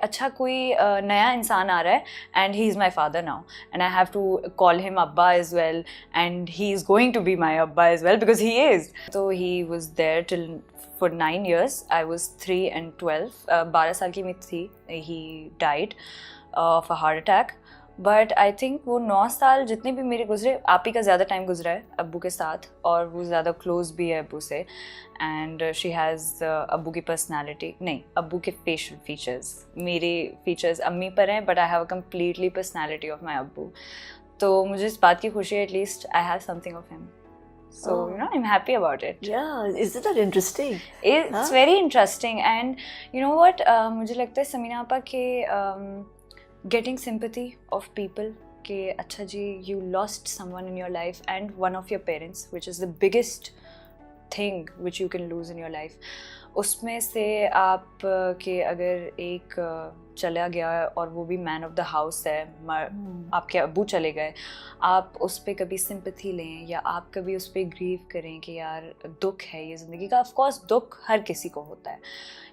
अच्छा कोई नया इंसान आ रहा है and he is my father now and I have to call him abba as well and he is going to be my abba as well because he is. तो he was there till for 9 years. I was 3 and 12. 12 साल की मैं थी. He died of a heart attack. But I think वो 9 साल जितने भी मेरे गुजरे, आप ही का ज़्यादा टाइम गुजरा है अब्बू के साथ, और वो ज़्यादा क्लोज भी है अब्बू से. एंड शी हैज़ अब्बू की पर्सनालिटी नहीं, अब्बू के फेशियल फीचर्स, मेरे फीचर्स अम्मी पर हैं, but I have a completely personality of my अब्बू. तो मुझे इस बात की खुशी है at least I have something of him. So, you know, I'm happy about it. Yeah, isn't that interesting? It's very interesting. And you know what? मुझे लगता है समीना आपा के getting sympathy of people के अच्छा जी, you lost someone in your life and one of your parents, which is the biggest thing which you can lose in your life. उसमें से आप के अगर एक चला गया और वो भी मैन ऑफ द हाउस है, आपके अब्बू चले गए, आप उस पर कभी सिंपैथी लें या आप कभी उस पर ग्रीव करें कि यार दुख है ये ज़िंदगी का. ऑफ कोर्स दुख हर किसी को होता है,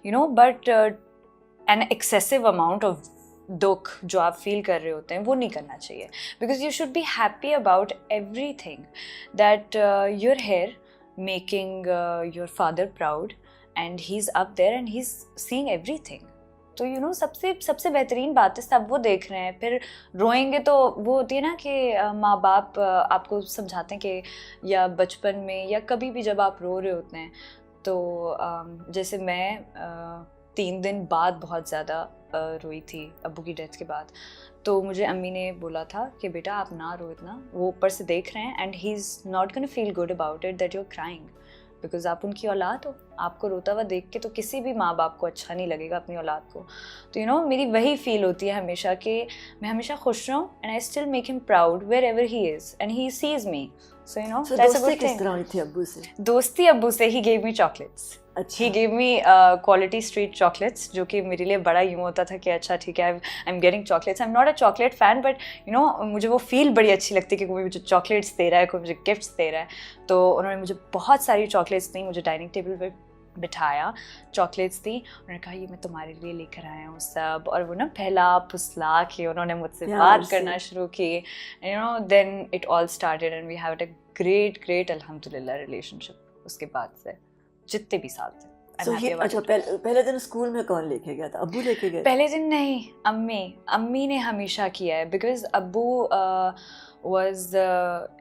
you know, but an excessive amount of दुख जो आप फील कर रहे होते हैं वो नहीं करना चाहिए. Because you should be happy about everything that you're here making your father proud and he's up there and he's seeing everything. तो you know सबसे बेहतरीन बात है सब वो देख रहे हैं. फिर रोएंगे तो वो होती है ना कि माँ बाप आपको समझाते हैं कि या बचपन में या कभी भी जब आप रो रहे होते हैं तो जैसे मैं 3 दिन बाद बहुत ज़्यादा रोई थी अब्बू की डेथ के बाद. तो मुझे अम्मी ने बोला था कि बेटा आप ना रो इतना, वो ऊपर से देख रहे हैं and he is not gonna feel good about it that you are crying, because आप उनकी औलाद हो. आपको रोता हुआ देख के तो किसी भी माँ बाप को अच्छा नहीं लगेगा अपनी औलाद को. तो यू नो मेरी वही फील होती है हमेशा कि मैं हमेशा खुश रहूँ and I still make him proud wherever he is and he sees me. So you know that's a good thing. किस तरह थी अब्बू से दोस्ती अब्बू से ही गेव मी चॉकलेट्स. अच्छा. He gave me Quality Street chocolates, जो कि मेरे लिए बड़ा यूँ होता था कि अच्छा ठीक है आई am getting chocolates. I am not a chocolate fan but you know मुझे वो फील बड़ी अच्छी लगती है कि कोई मुझे चॉकलेट्स दे रहा है, कोई मुझे गिफ्ट्स दे रहा है. तो उन्होंने मुझे बहुत सारी चॉकलेट्स दी, मुझे डाइनिंग टेबल पर बिठाया, चॉकलेट्स दी, उन्होंने कहा ये मैं तुम्हारे लिए लेकर आया हूँ सब. और वो ना पहला फुसला के उन्होंने मुझसे बात करना शुरू की. You know then it all started and we have a great अल्हम्दुलिल्लाह रिलेशनशिप उसके बाद से जितने भी साल थे. अच्छा पहले दिन स्कूल में कौन लेके गया था? अब्बू लेके गए? पहले दिन नहीं, अम्मी ने हमेशा किया है. बिकॉज अब्बू वाज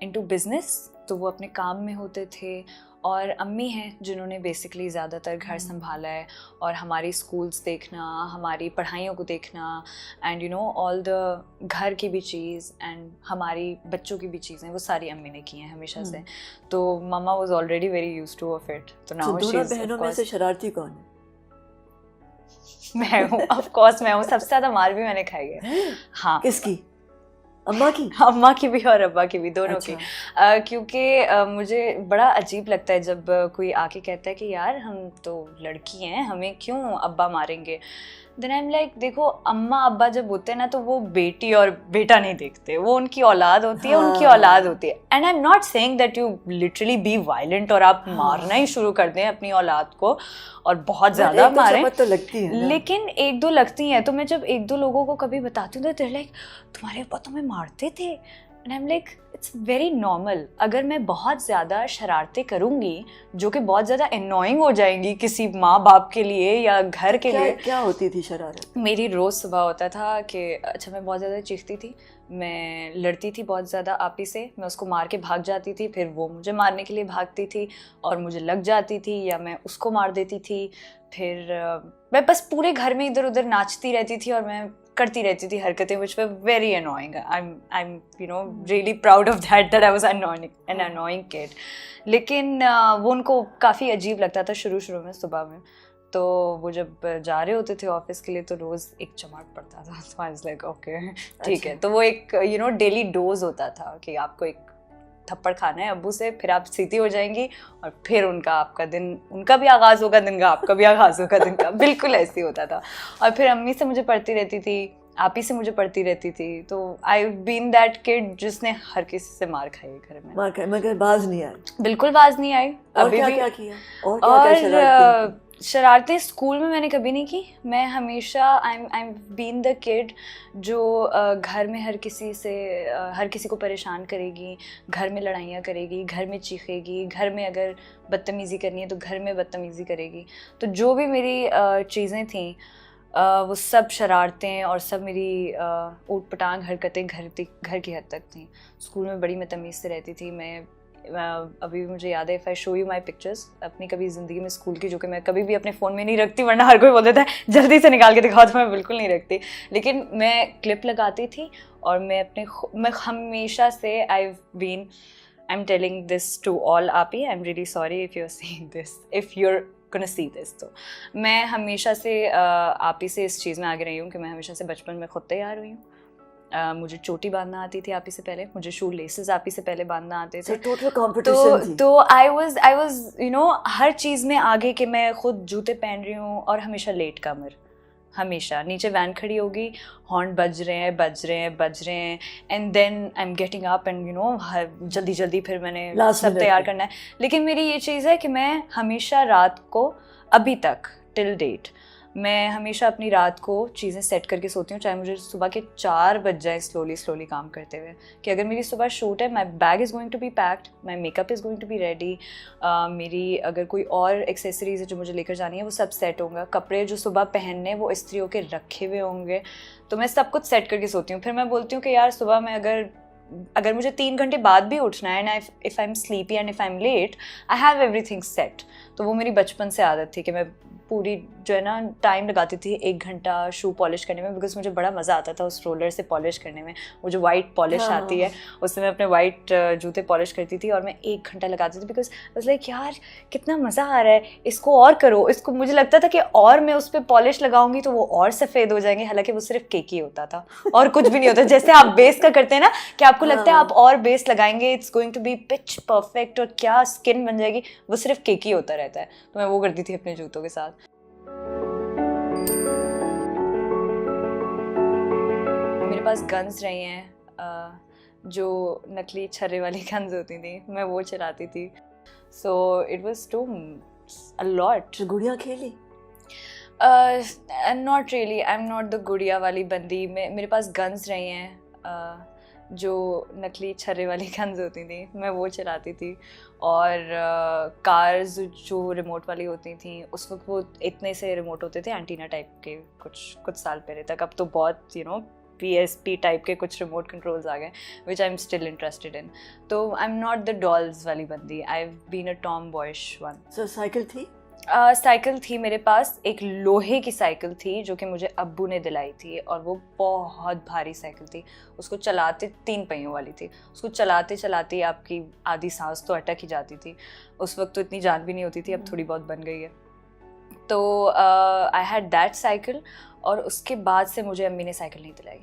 इनटू बिजनेस, तो वो अपने काम में होते थे, और अम्मी हैं जिन्होंने बेसिकली ज़्यादातर घर संभाला है और हमारी स्कूल्स देखना, हमारी पढ़ाइयों को देखना and you know all the घर की भी चीज़ एंड हमारी बच्चों की भी चीज़ें वो सारी अम्मी ने की हैं हमेशा से. तो mama was already very used to of it. तो नाउ दोनों बहनों में से शरारती कौन है? मैं हूँ, ऑफ कोर्स मैं हूँ. सबसे ज़्यादा मार भी मैंने खाई है. हाँ. किसकी? अम्मा की? अम्मा की भी और अब्बा की भी, दोनों अच्छा. की. क्योंकि मुझे बड़ा अजीब लगता है जब कोई आके कहता है कि यार हम तो लड़की हैं, हमें क्यों अब्बा मारेंगे. देन आई एम लाइक देखो अम्मा अब्बा जब होते हैं ना तो वो बेटी और बेटा नहीं देखते, वो उनकी औलाद होती है. उनकी औलाद होती है. And I am not saying that you literally be violent और आप मारना ही शुरू कर दें अपनी औलाद को और बहुत ज़्यादा मारें. तो लगती है लेकिन 1-2 लगती हैं. तो मैं जब 1-2 लोगों को कभी बताती हूँ तो they're like तुम्हारे पापा तुम्हें मारते थे. And I am like it's very normal. अगर मैं बहुत ज़्यादा शरारतें करूँगी जो कि बहुत ज़्यादा अननोइंग हो जाएंगी किसी माँ बाप के लिए या घर के लिए. क्या होती थी शरारत? मेरी रोज़ सुबह होता था कि अच्छा मैं बहुत ज़्यादा चीखती थी, मैं लड़ती थी बहुत ज़्यादा आपी से, मैं उसको मार के भाग जाती थी, फिर वो मुझे मारने के लिए भागती थी और मुझे लग जाती थी या मैं उसको मार देती थी. फिर मैं बस पूरे घर में इधर उधर नाचती रहती थी और मैं करती रहती थी हरकतें which were very annoying. I'm you know really proud of that I was an annoying kid. लेकिन वो उनको काफ़ी अजीब लगता था शुरू में सुबह में. तो वो जब जा रहे होते थे ऑफिस के लिए तो रोज़ एक चमाट पड़ता था. तो आई वाज लाइक ओके ठीक है. तो वो एक यू नो डेली डोज होता था कि आपको एक थप्पड़ खाना है अब्बू से, फिर आप सीधी हो जाएंगी और फिर उनका आपका दिन, उनका भी आगाज़ होगा दिन का, आपका भी आगाज़ होगा दिन का. बिल्कुल ऐसे ही होता था. और फिर अम्मी से मुझे पढ़ती रहती थी, आप ही से मुझे पढ़ती रहती थी. तो आई बीन दैट किड जिसने हर किसी से मार खाई घर में. मगर बाज नहीं आई? बिल्कुल बाज नहीं आई. और अभी क्या भी क्या किया? और शरारतें स्कूल में मैंने कभी नहीं की। मैं हमेशा I am been the kid जो घर में हर किसी को परेशान करेगी, घर में लड़ाइयाँ करेगी, घर में चीखेगी, घर में अगर बदतमीज़ी करनी है तो घर में बदतमीज़ी करेगी। तो जो भी मेरी चीज़ें थीं वो सब शरारतें और सब मेरी ऊट पटांग हरकतें घर की हद तक थीं। स्कूल में बड़ी मैं तमीज़ से रहती थी। मैं अभी भी मुझे याद है, if I show you my pictures अपनी कभी ज़िंदगी में स्कूल की, जो कि मैं कभी भी अपने फ़ोन में नहीं रखती, वरना हर कोई बोल देता है जल्दी से निकाल के दिखाओ, तो मैं बिल्कुल नहीं रखती। लेकिन मैं क्लिप लगाती थी और मैं हमेशा से I am telling this to all api, I am really sorry if you are seeing this, if you are gonna see this। तो मैं हमेशा से आप ही से इस चीज़ में आगे रही हूँ कि मैं हमेशा से बचपन में खुद तैयार हुई हूँ। मुझे चोटी बांधना आती थी आप ही से पहले, मुझे शू लेसेस आप ही से पहले बांधना आते थे। टोटल कंपटीशन थी। तो आई वाज यू नो हर चीज़ में आगे, कि मैं खुद जूते पहन रही हूँ और हमेशा लेट कमर, हमेशा नीचे वैन खड़ी होगी, हॉर्न बज रहे हैं and then I am getting up and you know जल्दी फिर मैंने सब तैयार करना है। लेकिन मेरी ये चीज़ है कि मैं हमेशा रात को, अभी तक टिल डेट, मैं हमेशा अपनी रात को चीज़ें सेट करके सोती हूँ, चाहे मुझे सुबह के 4 बज जाए स्लोली काम करते हुए, कि अगर मेरी सुबह शूट है, my bag is going to be packed, my makeup is going to be ready, मेरी अगर कोई और एक्सेसरीज है जो मुझे लेकर जानी है वो सब सेट होंगे, कपड़े जो सुबह पहनने वो इस्त्री होके रखे हुए होंगे। तो मैं सब कुछ सेट करके सोती हूँ। फिर मैं बोलती हूँ कि यार सुबह में अगर मुझे 3 घंटे बाद भी उठना है, and if I am sleepy and if I am late, I have everything set. तो वो मेरी बचपन से आदत थी कि मैं पूरी जो है ना टाइम लगाती थी 1 घंटा शू पॉलिश करने में, बिकॉज मुझे बड़ा मज़ा आता था उस रोलर से पॉलिश करने में। वो जो वाइट पॉलिश आती है उससे मैं अपने वाइट जूते पॉलिश करती थी और मैं 1 घंटा लगाती थी, बिकॉज लाइक यार कितना मज़ा आ रहा है, इसको और करो, इसको। मुझे लगता था कि और मैं उस पर पॉलिश लगाऊंगी तो वो और सफ़ेद हो जाएंगे, हालांकि वो सिर्फ केक ही होता था और कुछ भी नहीं होता। जैसे आप बेस का करते हैं ना, कि आपको लगता है आप और बेस लगाएंगे, it's going to be pitch perfect और क्या स्किन बन जाएगी, वो सिर्फ केक ही होता रहता है। तो मैं वो करती थी अपने जूतों के साथ। मेरे पास गन्स रही हैं, जो नकली छर्रे वाली गन्स होती थी, मैं वो चलाती थी। So it was too a lot. गुड़िया खेली? Not really, I am not the गुड़िया वाली बंदी। मेरे पास गन्स रही हैं, जो नकली छर्रे वाली गन्स होती थी, मैं वो चलाती थी। और कार्स जो रिमोट वाली होती थी, उस वक्त वो इतने से रिमोट होते थे एंटीना टाइप के, कुछ साल पहले तक। अब तो बहुत यू नो PSP टाइप के कुछ रिमोट कंट्रोल्स आ गए, which I am still interested in. तो I am not the dolls वाली बंदी, I have been a tomboyish one. So cycle थी? साइकिल थी मेरे पास, एक लोहे की साइकिल थी जो कि मुझे अब्बू ने दिलाई थी, और वो बहुत भारी साइकिल थी। उसको चलाते, 3 पहियों वाली थी, उसको चलाते चलाते आपकी आधी सांस तो अटक ही जाती थी। उस वक्त तो इतनी जान भी नहीं होती थी, अब थोड़ी बहुत बन गई है। तो आई हैड दैट साइकिल, और उसके बाद से मुझे अम्मी ने साइकिल नहीं दिलाई।